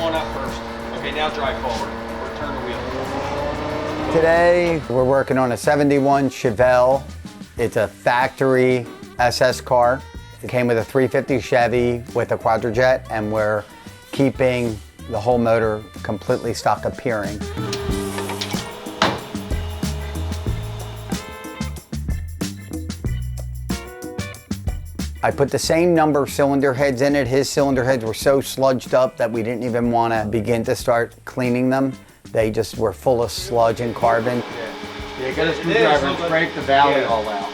on up first. Okay, now drive forward. Or turn the wheel. Today, we're working on a 71 Chevelle. It's a factory SS car. It came with a 350 Chevy with a quadrijet, and we're keeping the whole motor completely stock appearing. I put the same number of cylinder heads in it. His cylinder heads were so sludged up that we didn't even want to begin to start cleaning them. They just were full of sludge and carbon. Yeah, get a screwdriver and scrape the valley all out.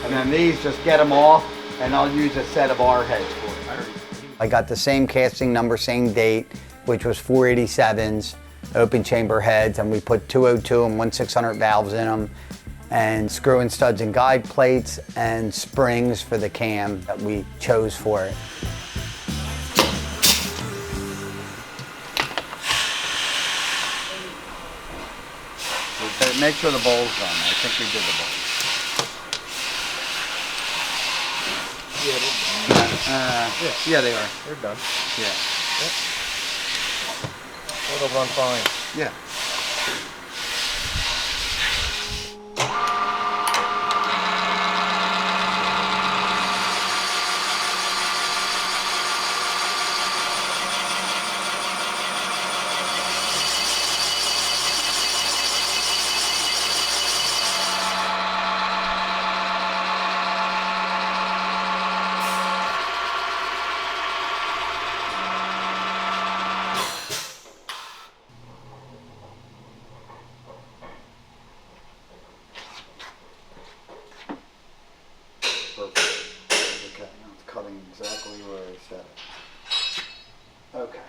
And then these, just get them off, and I'll use a set of R heads for it. I got the same casting number, same date, which was 487s, open chamber heads, and we put 202 and 1600 valves in them, and screw and studs and guide plates and springs for the cam that we chose for it. Make sure the bowl's done. I think we did the bowl. Yeah, they are. They're done. Yeah. Yep. It'll run fine. Yeah. Okay, it's cutting exactly where I said it. Okay.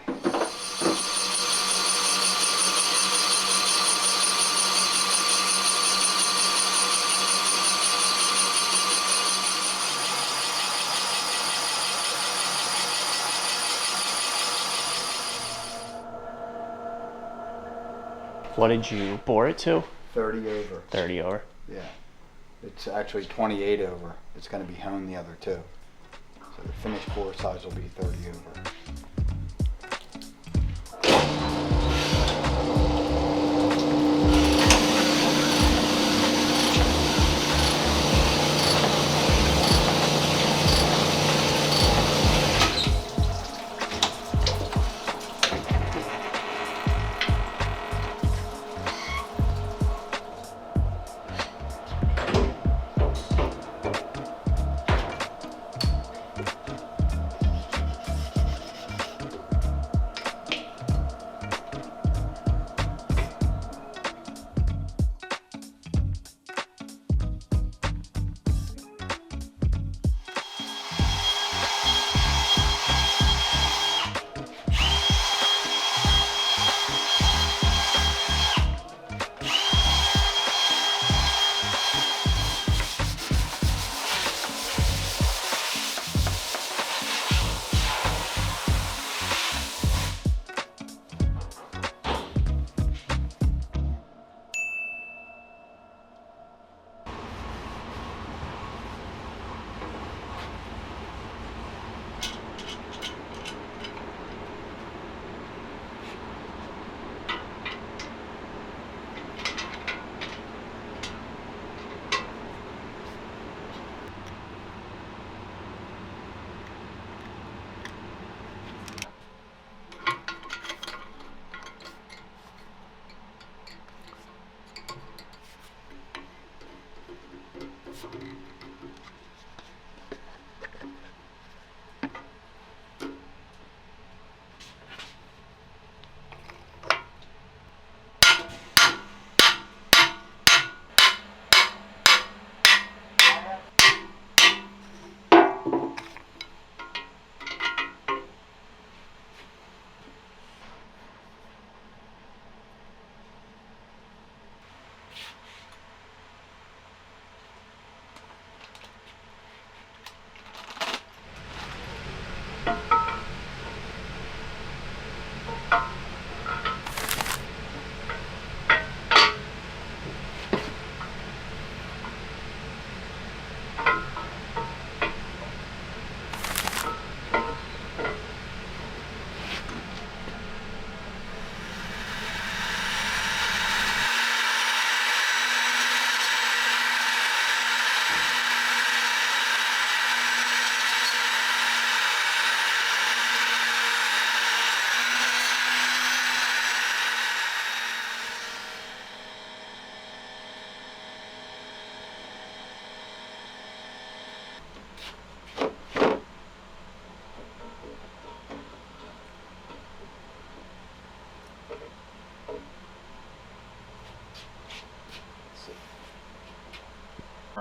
What did you bore it to? 30 over. 30 over. Yeah. It's actually 28 over. It's going to be honed the other two. So the finished bore size will be 30 over.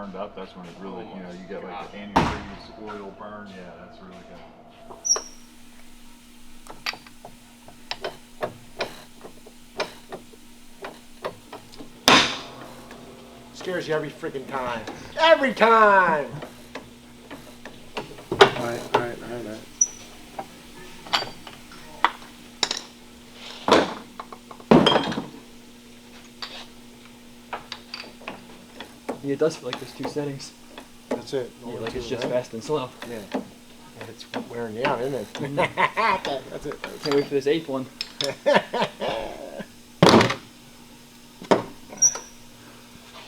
burned up, that's when it really, you know, you get like the antifreeze oil burn. Yeah, that's really good. Scares you every freaking time. Every time! Alright. Yeah, it does feel like there's two settings. That's it. Yeah, like it's just fast and slow. Yeah. And it's wearing you out, isn't it? That's it. Can't wait for this eighth one.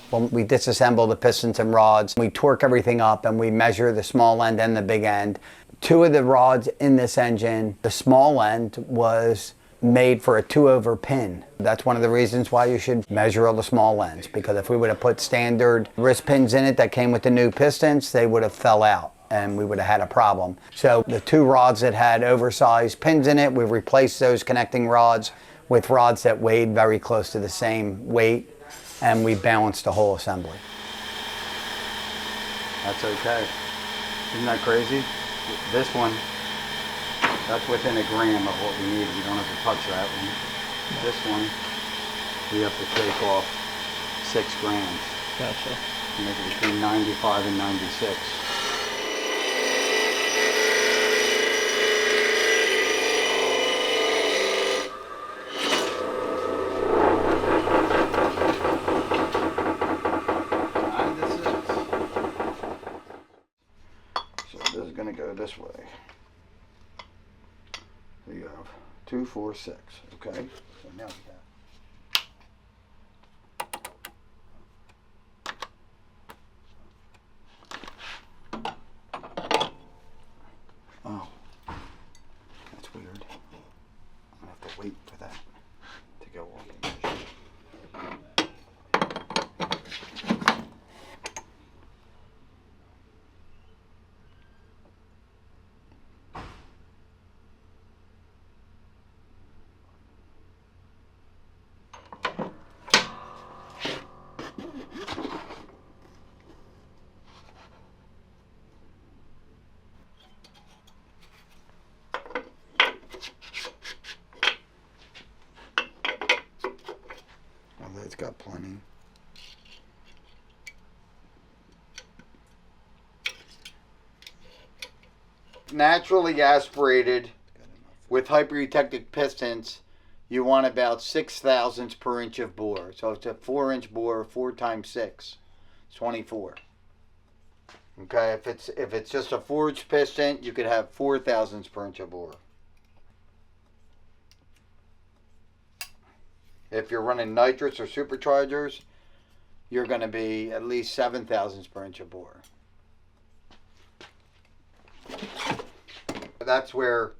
When we disassemble the pistons and rods, we torque everything up and we measure the small end and the big end. Two of the rods in this engine, the small end was made for a 2/over pin. That's one of the reasons why you should measure all the small ends, because if we would have put standard wrist pins in it that came with the new pistons, they would have fell out and we would have had a problem. So the two rods that had oversized pins in it, we replaced those connecting rods with rods that weighed very close to the same weight, and we balanced the whole assembly. That's okay. Isn't that crazy? This one, that's within a gram of what we need. You don't have to touch that one. This one, we have to take off 6 grams. Gotcha. To make it between 95 and 96. This is going to go this way. So you have 2, 4, 6. Okay. So now we have. Oh, that's weird. I'm going to have to wait for that to go off the machine. It's got plenty. Naturally aspirated with hyper-eutectic pistons, you want about 6 thousandths per inch of bore. So it's a 4-inch bore, 4 times 6, it's 24. Okay, if it's just a 4-inch piston, you could have 4 thousandths per inch of bore. If you're running nitrous or superchargers, you're going to be at least 7 thousandths per inch of bore. That's where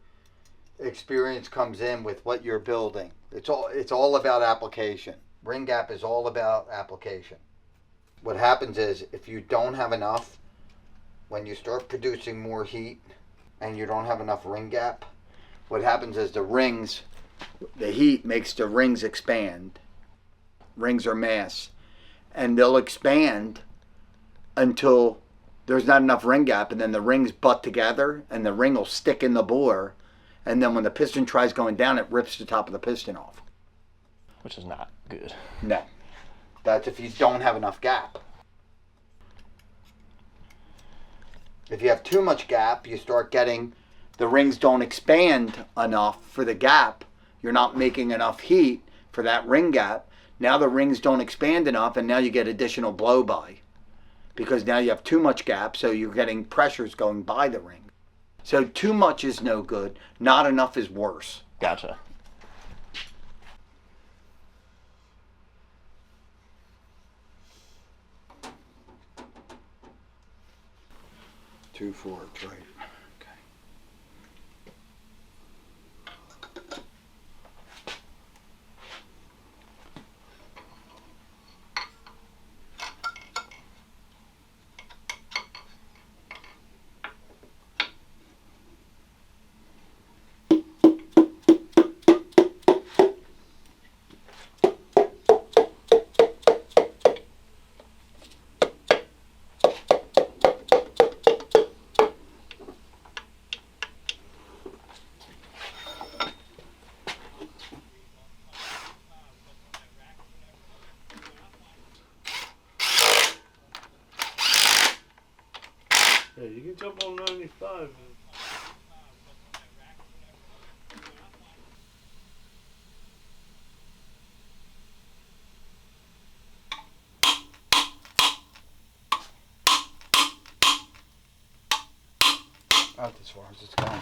experience comes in with what you're building. It's all about application. Ring gap is all about application. What happens is if you don't have enough, when you start producing more heat and you don't have enough ring gap, what happens is the heat makes the rings expand. Rings are mass. And they'll expand until there's not enough ring gap, and then the rings butt together and the ring will stick in the bore, and then when the piston tries going down, it rips the top of the piston off. Which is not good. No. That's if you don't have enough gap. If you have too much gap, you start getting the rings don't expand enough for the gap. You're not making enough heat for that ring gap. Now the rings don't expand enough, and now you get additional blow-by. Because now you have too much gap, so you're getting pressures going by the ring. So too much is no good. Not enough is worse. Gotcha. Two, 4, right. jump on 95. About as far as it's going.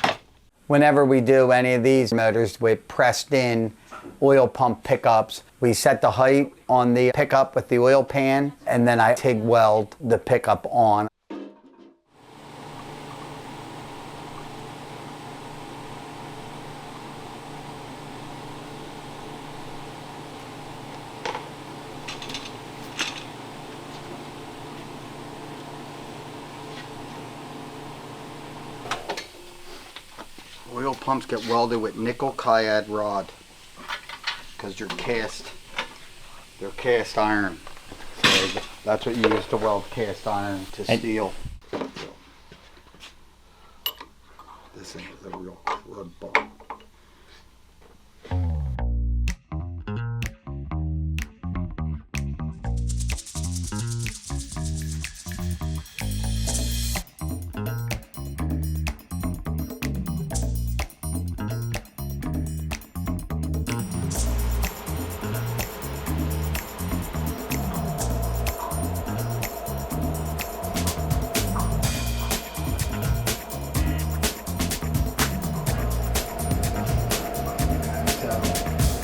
Whenever we do any of these motors with pressed in oil pump pickups, we set the height on the pickup with the oil pan, and then I TIG weld the pickup on. Oil pumps get welded with nickel chiad rod because they're cast iron. So that's what you use to weld cast iron to steel. This thing is a real crud bomb.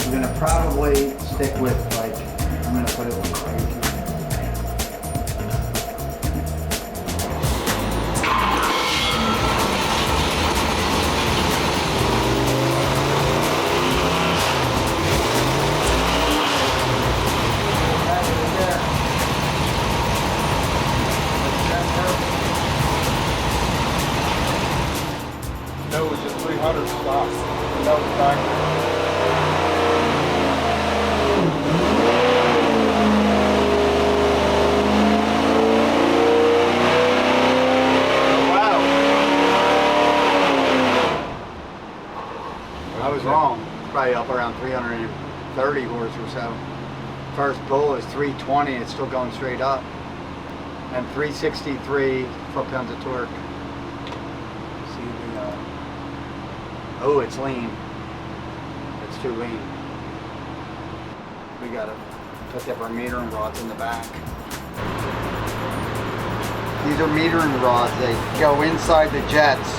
I'm gonna probably stick with I'm gonna put it with crazy. That was just 300 stock. That was factory. I was wrong. Probably up around 330 horse or so. First pull is 320, it's still going straight up. And 363 foot-pounds of torque. See the, oh, it's lean. It's too lean. We gotta put different metering rods in the back. These are metering rods. They go inside the jets.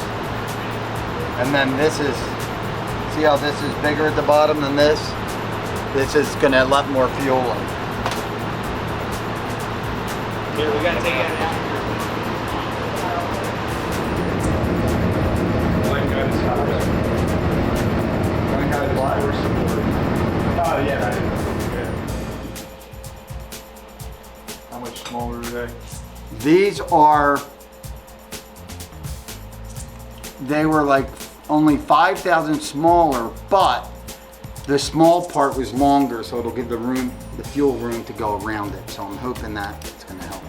And then this is, see how this is bigger at the bottom than this? This is gonna let more fuel in. Here, we gotta take it out. Oh yeah. How much smaller are they? These are, they were like only 5,000 smaller, but the small part was longer, so it'll give the room, the fuel room to go around it. So I'm hoping that it's gonna help.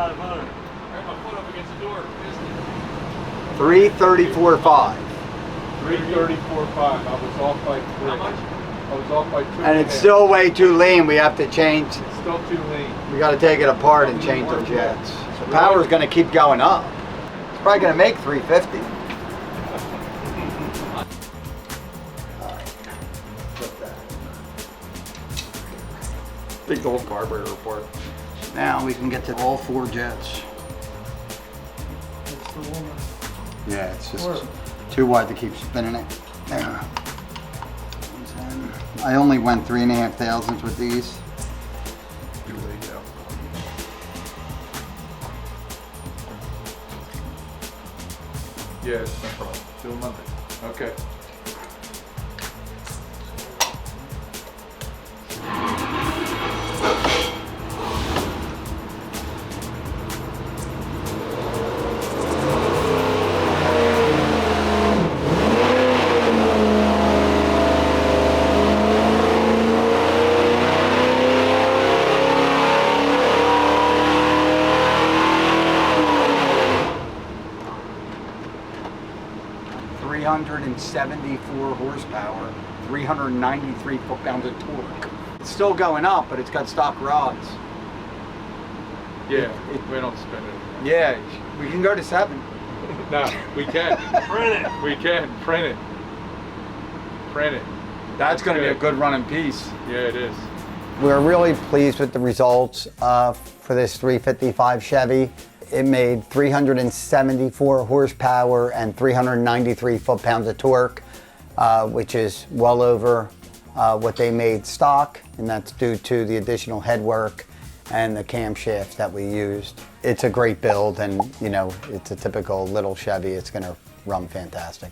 Right, my foot up against the door. 334.5. 334.5. I was off by 3. How much? I was off by 2. And it's still way too lean. We have to change, It's still too lean. we gotta take it apart and change the jets. The power's gonna keep going up. It's probably gonna make 350. Big old carburetor report. Now we can get to all 4 jets. That's the woman. Yeah, it's just too wide to keep spinning it. There. I only went 3.5 thousandths with these. Here we go. Yeah, it's no problem. Till Monday. Okay. 374 horsepower, 393 foot-pounds of torque. It's still going up, but it's got stock rods. Yeah, we don't spend it. Yeah, we can go to 7. No, we can. Print it. We can. Print it. Print it. That's going to be a good running piece. Yeah, it is. We're really pleased with the results for this 355 Chevy. It made 374 horsepower and 393 foot-pounds of torque, which is well over what they made stock, and that's due to the additional headwork and the camshaft that we used. It's a great build, and you know, it's a typical little Chevy. It's going to run fantastic.